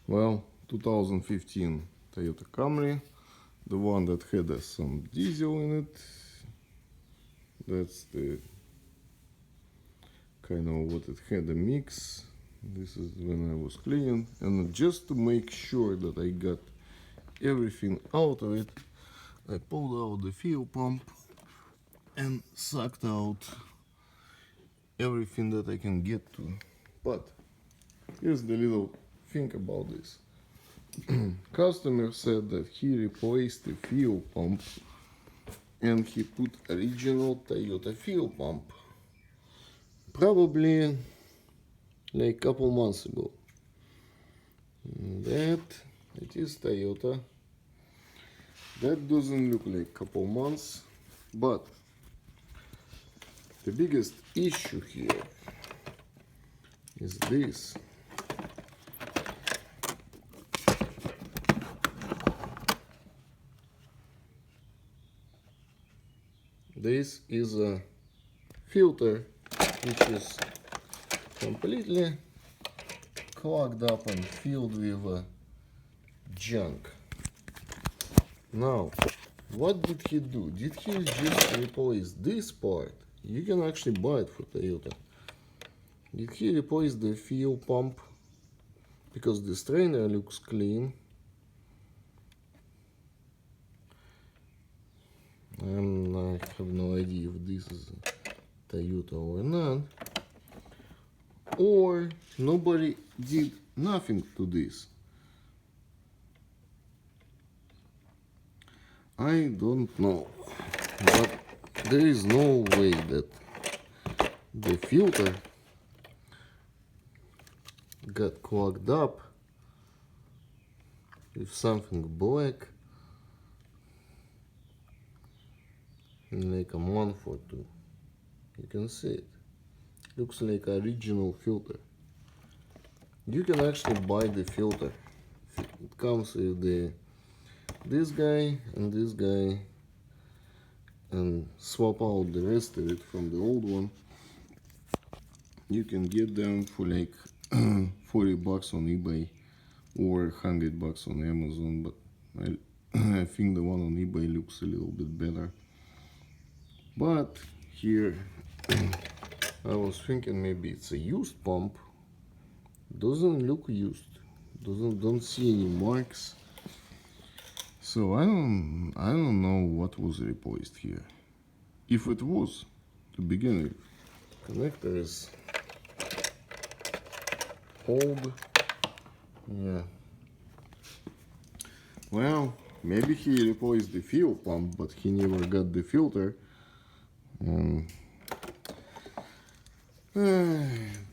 Well, 2015 Toyota Camry, the one that had some diesel in it. That's the kind of what it had, a mix. This is when I was cleaning, and just to make sure that I got everything out of it, I pulled out the fuel pump and sucked out everything that I can get to. But here's the little thing about this. Customer said that he replaced the fuel pump and he put original Toyota fuel pump probably like couple months ago. That it is Toyota. That doesn't look like couple months, but the biggest issue here is this. This is a filter which is completely clogged up and filled with junk. Now, what did he do? Did he just replace this part? You can actually buy it for Toyota. Did he replace the fuel pump? Because the strainer looks clean. I have no idea if this is Toyota or not. Or nobody did nothing to this. I don't know. But there is no way that the filter got clogged up with something black in like a month or two. You can see it. Looks like original filter. You can actually buy the filter. It comes with this guy and this guy, and swap out the rest of it from the old one. You can get them for like 40 bucks on eBay or 100 bucks on Amazon, but I think the one on eBay looks a little bit better. But here I was thinking maybe it's a used pump. Doesn't look used. Don't see any marks. So I don't know what was replaced here. If it was to begin with. Connector is old. Yeah. Well, maybe he replaced the fuel pump, but he never got the filter.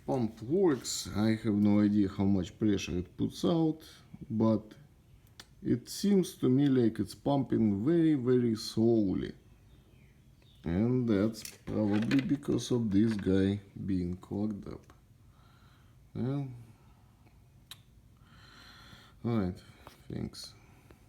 Pump works. I have no idea how much pressure it puts out, but it seems to me like it's pumping very, very slowly. And that's probably because of this guy being clogged up. Well, alright, thanks.